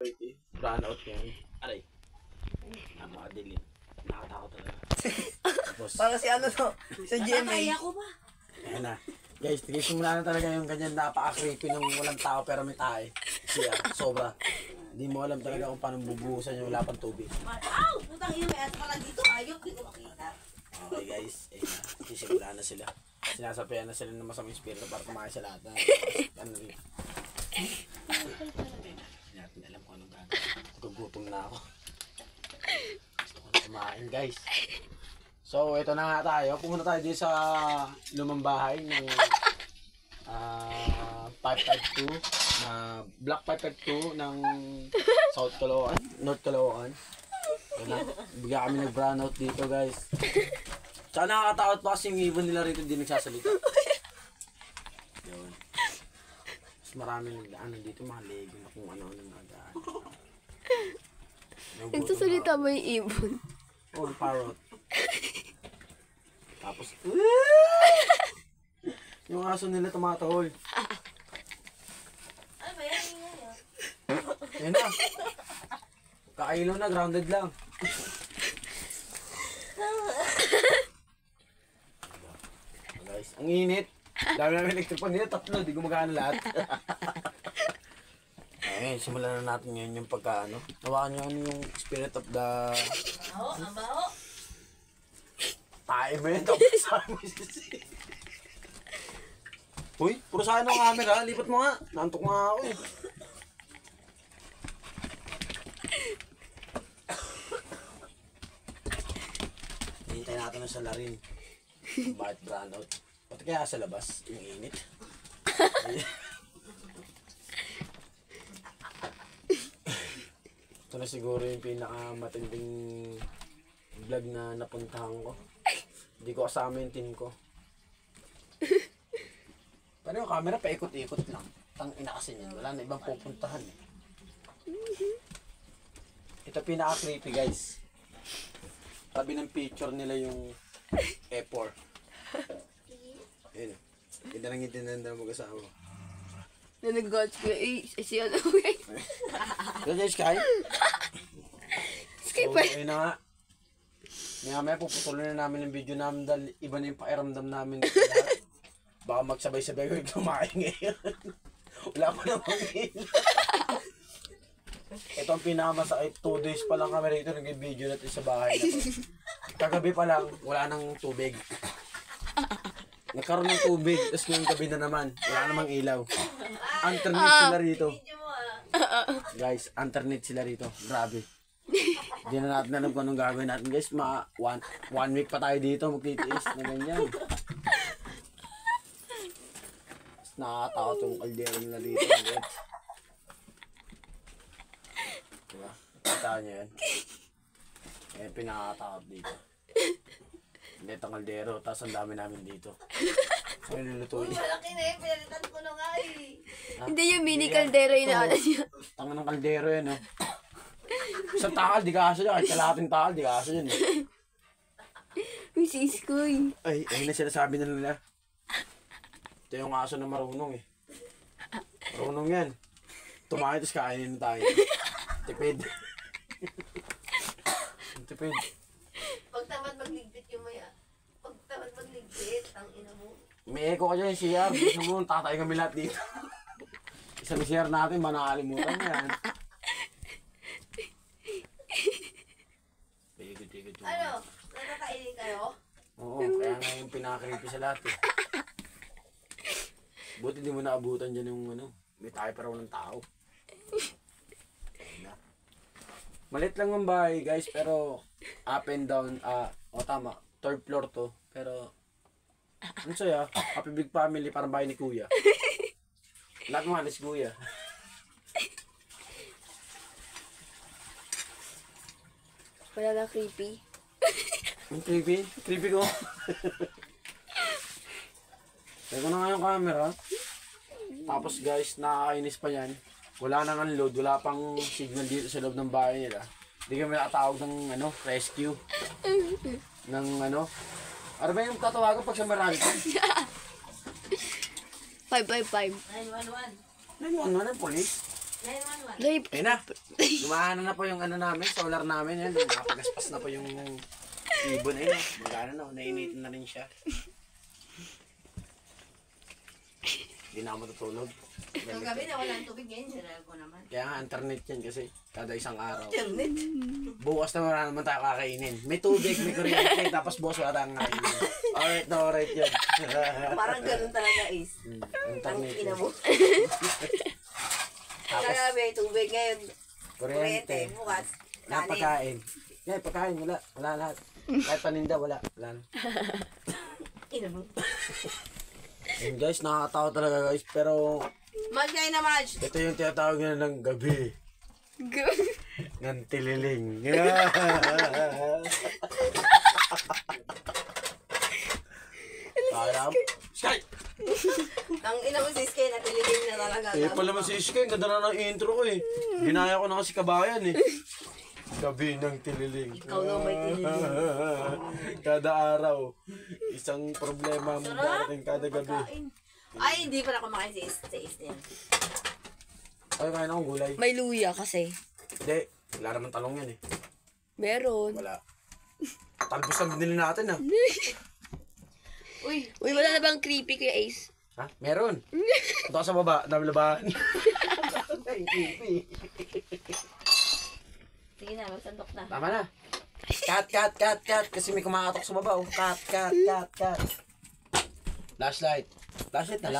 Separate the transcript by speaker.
Speaker 1: Run out yan. Aray. Napakadilim. Nakatakot talaga. Tapos,
Speaker 2: Para si ano to, sa GMA.
Speaker 3: Kaya ko ba?
Speaker 1: ayan na. Guys, tigisimula na talaga yung ganyan napaka-creepy ng walang tao pero may tae. Siya, sobra. Hindi mo alam talaga kung paano bubuhusan yung wala pang tubig.
Speaker 3: Aw! Putang ina, may asa pala dito. Ayok, di ko makita.
Speaker 1: Okay guys, ayun na. Tigisimula na sila. Sinasapian na sila ng masamang espiritu para kumain sa lahat na ano rin. Hindi natin alam kung anong gagawin. Gugutom na ako. Gusto ko na kumain guys. So ito na nga tayo. Pumunta tayo dito sa lumang bahay ng 552 na Block 552 ng South Caloocan, North Caloocan. Ito na. Bigla kami nag-brownout dito guys. Tsaka nakakatakot pa kasi yung ibon nila rito hindi nagsasalita. Yun. Mas maraming ano dito mga lego na kung ano-ano nagaan.
Speaker 4: Nagsasalita ba yung ibon?
Speaker 1: Oh, parrot. Tapos, yung aso nila tumatahol.
Speaker 3: Ano ba yan?
Speaker 1: Yan na. Kakailaw na, grounded lang. Guys, ang init. Dami namin electric pan nila, 3, di gumagana lahat. Ayun, simulan na natin ngayon yung pagkaano. Nawakan nyo ano yung spirit of the...
Speaker 3: Baho, ang baho.
Speaker 1: Tayo ba yun? Tapos sa amin sisi. Uy, puro sa akin ang camera. Lipat mo nga. Nantok nga ako eh. Hintay natin ang salarin. Bakit brownout? Pati kaya sa labas, yung init. Ito na siguro yung pinakamatinding vlog na napuntahan ko. Hindi ko kasama yung team ko. Pero yung camera paikot-ikot lang. Tang ina kasi yun. Wala na ibang pupuntahan eh. Ito pinaka-creepy guys. Tabi ng picture nila yung F4. Ayun. Ganda nang itinanda mag-asawa.
Speaker 4: Na nag-gotch ko, si ano eh.
Speaker 1: Ganda yung Sky?
Speaker 4: Sky
Speaker 1: So,
Speaker 4: pa.
Speaker 1: ayun na nga. Maya puputuloy na namin yung video namin dahil iba na yung pakiramdam namin. Baka magsabay-sabay ko yung kumain ngayon. Wala pa namang ilo. Ito ang pinakamasakit. 2 days pa lang kami rito nag-video natin sa bahay na to. Kagabi pa lang, wala nang tubig. Nagkaroon ng tubig, tapos ngayong gabi na naman, wala namang ilaw. Internet sila rito.
Speaker 3: Video mo ah.
Speaker 1: Guys, internet sila rito. Grabe. Hindi na natin alam kung anong gagawin natin. Guys, one week pa tayo dito magtitiis na ganyan. Nakakatakot yung kaldero nila dito. Guys. Diba? Kita nyo yan. Ayan, pinakatakot dito. Hindi itong kaldero, tapos ang dami namin dito. So, nilulutuin.
Speaker 3: Malaki na eh, pinalitan ko na nga eh.
Speaker 4: Hindi yung mini kaldero yung naala niya.
Speaker 1: Tangan ng kaldero yan, oh. Isang takal, di kaso yan. Kahit kalahating takal, di kaso yan.
Speaker 4: May siskoy.
Speaker 1: Ay, ayun na sinasabi na nila. Ito yung aso na marunong eh. Marunong yan. Tumayo, tapos kainin na tayo. Tipid. Tipid.
Speaker 3: Pag tamad magligpit yung maya. Pag tamad magligpit, ang ina mo.
Speaker 1: May echo ka dyan, CR. Gusto mo, tatay kami lahat dito. Isang CR natin, ba nakalimutan yan. Tigod.
Speaker 3: Ano? Nakakainin kayo?
Speaker 1: Oo, kaya nga yung pinaka-creepy sa lahat eh. Buti di mo naabutan dyan yung ano, may tayo pa raw ng tao. Malit lang ang bahay guys, pero up and down, tama, 3rd floor to, pero ano sa'yo, happy big family, parang bahay ni kuya. Lahat mo alis kuya.
Speaker 4: Wala na creepy.
Speaker 1: Ang creepy? Creepy ko. Teka na nga yung camera. Tapos guys, nakakainis pa yan. Wala nang unload, wala pang signal dito sa loob ng bahay nila. Hindi kami nakatawag ng ano, rescue. Ng ano. Ano ba yung tatawagan pag sa marami ka?
Speaker 4: 555.
Speaker 3: 911.
Speaker 1: 911 ng police.
Speaker 3: 911.
Speaker 4: Live.
Speaker 1: Ayun na. Lumana na po yung ano namin, solar namin. Yan, nakapagaspas na po yung ibon. Ayun na. Magana na, nainitin na rin siya. Hindi na ako matutulog.
Speaker 3: Yung gabi na walang tubig yan, sinal ko naman.
Speaker 1: Kaya nga, internet yan kasi kada isang araw.
Speaker 2: Internet.
Speaker 1: Bukas na wala naman tayo kakainin. May tubig, may kuryente, tapos bukas wala tayong kakainin. Alright na, alright yan.
Speaker 2: Parang ganun talaga is. Ang
Speaker 1: Internet
Speaker 2: ina
Speaker 1: yan.
Speaker 2: mo.
Speaker 1: Tapos,
Speaker 2: Kagabi, tubig ngayon.
Speaker 1: kuryente.
Speaker 2: Bukas.
Speaker 1: Na pagkain. Yan, pagkain, wala. Wala lahat. Kahit paninda, wala. Wala na.
Speaker 2: Ina mo.
Speaker 1: Yun guys, nakakatawa talaga guys. Pero,
Speaker 2: March kayo na March.
Speaker 1: ito yung tinatawag nila ng gabi. Ng tililing. Kaya, Sky!
Speaker 2: Ang ina mo si Skay na tililing na talaga.
Speaker 1: Eh, pala man si Sky, ganda na ng intro ko eh. Ginaya ko na kasi kabayan eh. Gabi ng tililing.
Speaker 2: Ikaw daw may tililing.
Speaker 1: Kada araw, isang problema mo darating kada gabi.
Speaker 2: Ay, hindi pa na kumakain si Is niya.
Speaker 1: Ay, kain akong gulay.
Speaker 4: May luya kasi.
Speaker 1: Hindi, wala naman talong yan eh.
Speaker 4: Meron.
Speaker 1: Wala. Talbos lang binili natin ah.
Speaker 2: Uy,
Speaker 4: Uy, wala na bang creepy Kuya Ace?
Speaker 1: Ha? Meron. Punta ka sa baba, dami labahan. Ay, creepy.
Speaker 2: sige na, magsandok na.
Speaker 1: Tama na. Cut. Kasi may kumakatok sa baba. Oh. Cut. Flashlight. Flashlight na lang.